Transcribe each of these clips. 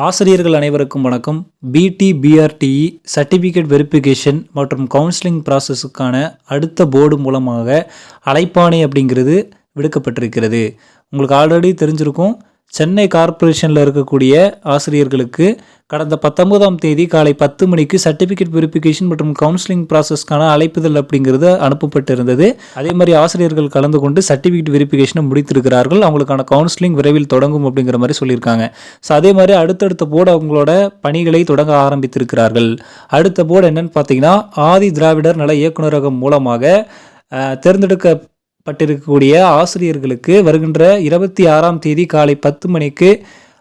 ஆசிரியர்கள் அனைவருக்கும் வணக்கம். பிடிபிஆர்டிஇ சர்டிஃபிகேட் வெரிஃபிகேஷன் மற்றும் கவுன்சிலிங் ப்ராசஸுக்கான அடுத்த போர்டு மூலமாக அழைப்பாணை அப்படிங்கிறது விடுக்கப்பட்டிருக்கிறது. உங்களுக்கு ஆல்ரெடி தெரிஞ்சிருக்கும். சென்னை கார்ப்பரேஷனில் இருக்கக்கூடிய ஆசிரியர்களுக்கு கடந்த 19ஆம் தேதி காலை 10 மணிக்கு சர்டிஃபிகேட் வெரிஃபிகேஷன் மற்றும் கவுன்சிலிங் ப்ராசஸ்க்கான அழைப்புதல் அப்படிங்கிறது அனுப்பப்பட்டிருந்தது. அதே மாதிரி ஆசிரியர்கள் கலந்து கொண்டு சர்டிஃபிகேட் வெரிஃபிகேஷனை முடித்திருக்கிறார்கள். அவங்களுக்கான கவுன்சிலிங் விரைவில் தொடங்கும் அப்படிங்கிற மாதிரி சொல்லியிருக்காங்க. ஸோ அதே மாதிரி அடுத்தடுத்த போர்டு அவங்களோட பணிகளை தொடங்க ஆரம்பித்திருக்கிறார்கள். அடுத்த போர்டு என்னன்னு பார்த்தீங்கன்னா, ஆதி திராவிடர் நல இயக்குநரகம் மூலமாக தேர்ந்தெடுக்கப்பட்டிருக்கக்கூடிய ஆசிரியர்களுக்கு வருகின்ற 26ஆம் தேதி காலை 10 மணிக்கு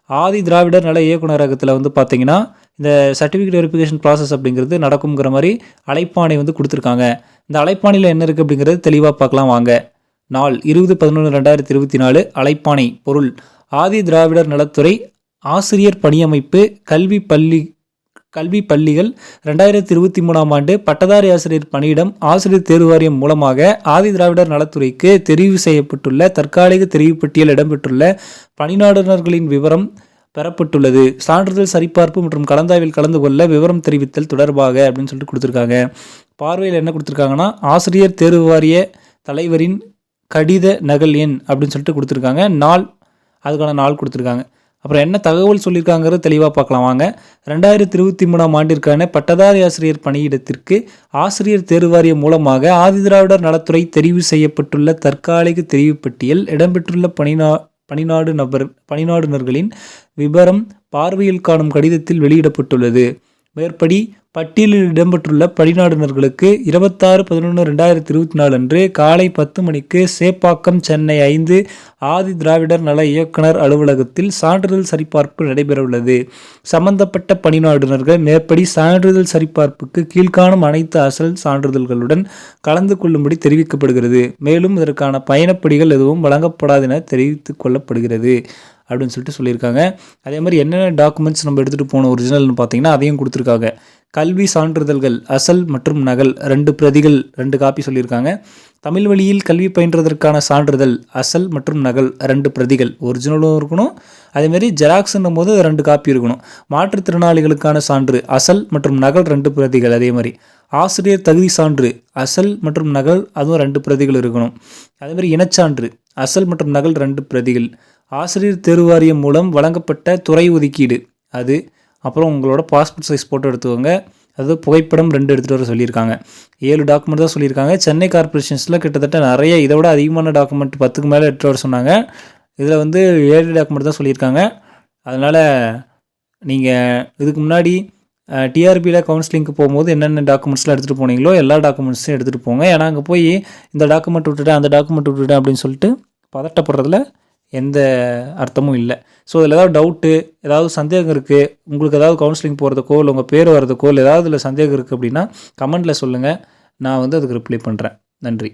ஆதி திராவிடர் நல இயக்குநரகத்தில் பார்த்தீங்கன்னா இந்த சர்டிஃபிகேட் வெரிஃபிகேஷன் ப்ராசஸ் அப்படிங்கிறது நடக்குங்கிற மாதிரி அழைப்பாணை கொடுத்துருக்காங்க. இந்த அழைப்பாணையில் என்ன இருக்குது அப்படிங்கிறது தெளிவாக பார்க்கலாம் வாங்க. நாள் 20/11/2024 அழைப்பாணை. பொருள்: ஆதி திராவிடர் நலத்துறை ஆசிரியர் பணியமைப்பு கல்வி பள்ளிகள் 2023ஆம் ஆண்டு பட்டதாரி ஆசிரியர் பணியிடம் ஆசிரியர் தேர்வு வாரியம் மூலமாக ஆதி திராவிடர் நலத்துறைக்கு தெரிவு செய்யப்பட்டுள்ள தற்காலிக தெரிவு பட்டியல் இடம்பெற்றுள்ள பணியாளர்களின் விவரம் பெறப்பட்டுள்ளது. சான்றிதழ் சரிபார்ப்பு மற்றும் கலந்தாய்வில் கலந்து கொள்ள விவரம் தெரிவித்தல் தொடர்பாக அப்படின்னு சொல்லிட்டு கொடுத்துருக்காங்க. பார்வையில் என்ன கொடுத்துருக்காங்கன்னா, ஆசிரியர் தேர்வு வாரிய தலைவரின் கடித நகல் எண் அப்படின்னு சொல்லிட்டு கொடுத்துருக்காங்க. அதுக்கான நாள் கொடுத்துருக்காங்க. அப்புறம் என்ன தகவல் சொல்லியிருக்காங்கிறது தெளிவாக பார்க்கலாம் வாங்க. 2023ஆம் ஆண்டிற்கான பட்டதாரி ஆசிரியர் பணியிடத்திற்கு ஆசிரியர் தேர்வு வாரியம் மூலமாக ஆதி திராவிடர் நலத்துறை தெரிவு செய்யப்பட்டுள்ள தற்காலிக தெரிவு பட்டியல் இடம்பெற்றுள்ள பணியாளர்களின் விபரம் பார்வையில் காணும் கடிதத்தில் வெளியிடப்பட்டுள்ளது. மேற்படி பட்டியலில் இடம்பெற்றுள்ள பணியாளர்களுக்கு 26/11/2024 அன்று காலை 10 மணிக்கு சேப்பாக்கம், சென்னை 5 ஆதி திராவிடர் நல இயக்குனர் அலுவலகத்தில் சான்றிதழ் சரிபார்ப்பு நடைபெறவுள்ளது. சம்பந்தப்பட்ட பணியாளர்கள் மேற்படி சான்றிதழ் சரிபார்ப்புக்கு கீழ்காணும் அனைத்து அசல் சான்றிதழ்களுடன் கலந்து கொள்ளும்படி தெரிவிக்கப்படுகிறது. மேலும் இதற்கான பயணப்படிகள் எதுவும் வழங்கப்படாது என தெரிவித்துக் கொள்ளப்படுகிறது அப்படின்னு சொல்லிட்டு சொல்லியிருக்காங்க. அதே மாதிரி என்னென்ன டாக்குமெண்ட்ஸ் நம்ம எடுத்துகிட்டு போன ஒரிஜினல்னு பார்த்தீங்கன்னா அதையும் கொடுத்துருக்காங்க. கல்வி சான்றிதழ்கள் அசல் மற்றும் நகல் 2 பிரதிகள் 2 காப்பி சொல்லியிருக்காங்க. தமிழ் வழியில் கல்வி பயின்றதற்கான சான்றிதழ் அசல் மற்றும் நகல் 2 பிரதிகள் ஒரிஜினலும் இருக்கணும். அதேமாதிரி ஜெராக்ஸ்ன்னும் போது 2 காப்பி இருக்கணும். மாற்றுத்திறனாளிகளுக்கான சான்று அசல் மற்றும் நகல் 2 பிரதிகள். அதே மாதிரி ஆசிரியர் தகுதி சான்று அசல் மற்றும் நகல் அதுவும் 2 பிரதிகள் இருக்கணும். அதேமாதிரி இனச்சான்று அசல் மற்றும் நகல் 2 பிரதிகள். ஆசிரியர் தேர்வு வாரியம் மூலம் வழங்கப்பட்ட துறை ஒதுக்கீடு அது. அப்புறம் உங்களோட பாஸ்போர்ட் சைஸ் ஃபோட்டோ எடுத்துக்கோங்க. அது புகைப்படம் 2 எடுத்துகிட்டு வர சொல்லியிருக்காங்க. 7 டாக்குமெண்ட் தான் சொல்லியிருக்காங்க. சென்னை கார்ப்பரேஷன்ஸில் கிட்டத்தட்ட நிறைய இதை விட அதிகமான டாக்குமெண்ட் 10க்கு மேலே எடுத்துகிட்டு வர சொன்னாங்க. இதில் 7 டாக்குமெண்ட் தான் சொல்லியிருக்காங்க. அதனால் நீங்கள் இதுக்கு முன்னாடி டிஆர்பியில் கவுன்சிலிங்க்கு போகும்போது என்னென்ன டாக்குமெண்ட்ஸ்லாம் எடுத்துகிட்டு போனீங்களோ எல்லா டாக்குமெண்ட்ஸும் எடுத்துகிட்டு போங்க. ஏன்னா அங்கே போய் இந்த டாக்குமெண்ட் விட்டுட்டேன் அந்த டாக்குமெண்ட் விட்டுட்டேன் அப்படின்னு சொல்லிட்டு பதட்டப்படுறதுல எந்த அர்த்தமும் இல்லை. ஸோ இதில் ஏதாவது டவுட்டு, ஏதாவது சந்தேகம் இருக்குது, உங்களுக்கு ஏதாவது கவுன்சிலிங் போகிறதுக்கோ இல்லை உங்கள் பேர் வர்றதுக்கோ இல்லை ஏதாவது இதில் சந்தேகம் இருக்குது அப்படின்னா கமெண்ட்டில் சொல்லுங்கள். நான் அதுக்கு ரிப்ளை பண்ணுறேன். நன்றி.